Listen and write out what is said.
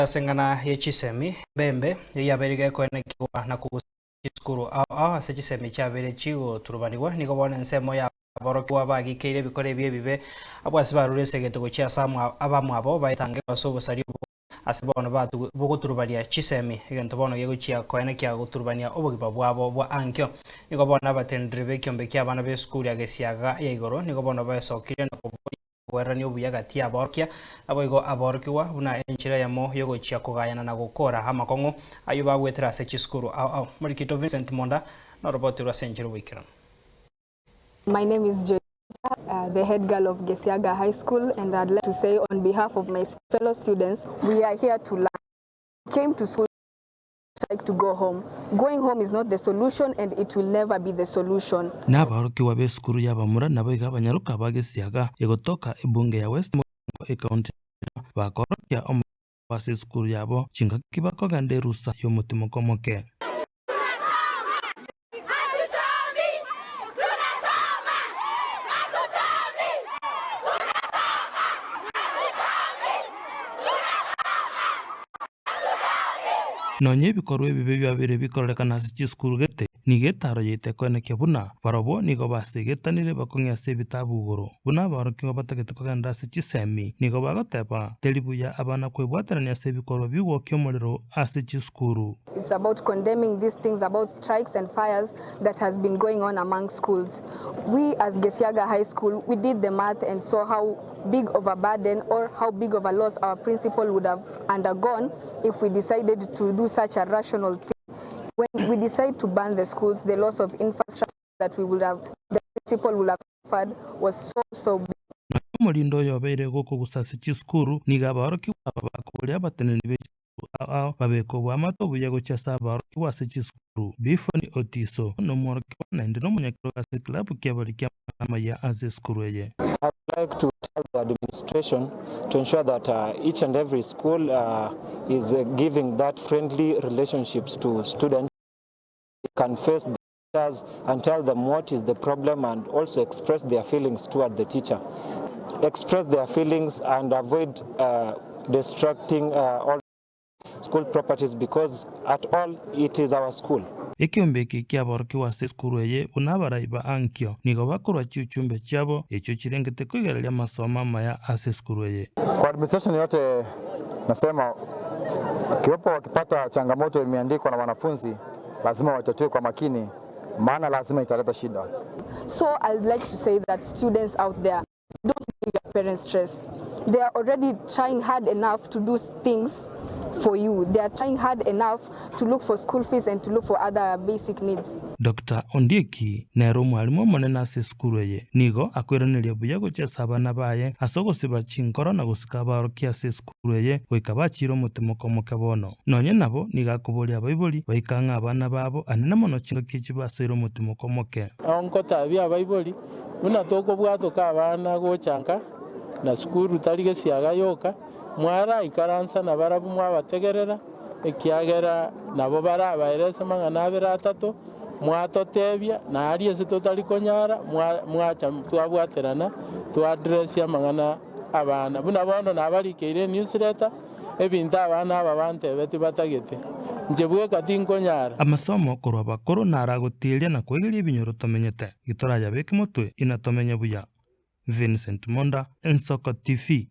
Sengana ya Chisemi bembe yaberige kwenekiwa na kugusikuru ase Chisemi chabere chigo turubaniwa niko bona nsemo ya borokiwa bagikeire bikore bye bibe abwasi barurese getego chia samu abamwabo bayitange basobosari asibona batu boguturubania Chisemi egento bono geguchia kwenekia guturubania obugiba bwabo bwa ankyo niko bona batendribe kyombe kya bana be skuli agesiaga ya igoro niko bona basokire na werani obuya gati aborkia aboigo aborkiwa buna enchira yamo yogochia kugayana na gukora amakongo ayo bagwetera ase Chisukuru au Murikito Vincent Monda na roboti rwa senjiro wikira. My name is Gosika, the head girl of Gesiaga High School, and I'd like to say on behalf of my fellow students, we are here to learn. Came to school to go home. Going home is not the solution and it will never be the solution. N'abarokiwa b'esukuru y'abamura nabo igabanyaruka bagesiaga egotoka ebunge ya West County bakorokia omwase esukuru yabo chinga kibakoga nderusa y'omutima komoke. Nonye ebikorwa ebibe byabire bikorekana ase Chisukuru gete nigetaro yete kwenekia buna barobo nigo basegetanire bakong'ase ebitabu igoro buna abarokiwa batagete kogenda ase Chisemi nigo bagoteba teribuya abana kwebwaterania ase ebikorwa bigwokia omorero ase Chisukuru. It's about condemning these things about strikes and fires that has been going on among schools. We as Gesiaga High School, we did the math and saw how big of a burden or how big of a loss our principal would have undergone if we decided to do such a rational thing. When we decide to ban the schools, the loss of infrastructure that the principal would have suffered was so big. Molindo yobeire goko gusase Chisukuru niga abarokiwa bakuria bateneni be babeko bwamato buya gochasa abarokiwa ase Chisukuru bifoni otiso no mworokiwa nende no munyakiro ase club kyabarikia amaya ase skuru eye. I'd like to tell the administration to ensure that each and every school is giving that friendly relationships to students. They can face the teachers and tell them what is the problem and also express their feelings toward the teacher. Express their feelings and avoid distracting all school properties because at all it is our school. Ekyombeki kyaborokiwa ase skuru eye unabaraiba ankyo nigo bakorwa chiuchumbe chabo echo chirengete kwigereria masomo maya ase skuru eye. Kwa administration yote nasema kiwapo wakipata changamoto imeandikwa na wanafunzi lazima watatue kwa makini maana lazima italeta shida. So I'd like to say that students out there, don't give your parents stress. They are already trying hard enough to do things for you. They are trying hard enough to look for school fees and to look for other basic needs. Dr. Ondieki nero mwalimu monene ase skuru eye nigo akwiraniria buya gochesa abana baye asogosiba chinkoro na gosika abarokia ase skuru eye goika bachira omutima komoke bono nonye nabo nigakoboria abaibori baikanga abana babo anene mono chinga kichibasoire omutima komoke. Onkotabia abaibori buna tokobwatoka abana gochanka na skuru tari Gesiaga yoka mwara ikaransa na barabu mwabategerera ekiagera nabo barabaerese mang'ana abere atato mwatotebia na ari ase totari konyara mwacha twabwaterana twadress amang'ana abana buna bono nabarikeire newsletter ebintu abana aba bantebeti batagete nje bwekati nkonyara amasomo korwa bakoro naragotiria na kwegeria ebinyoro tomenyete gitora yabeke motwe inatomenya buya. Vincent Monda, Nsoko TV.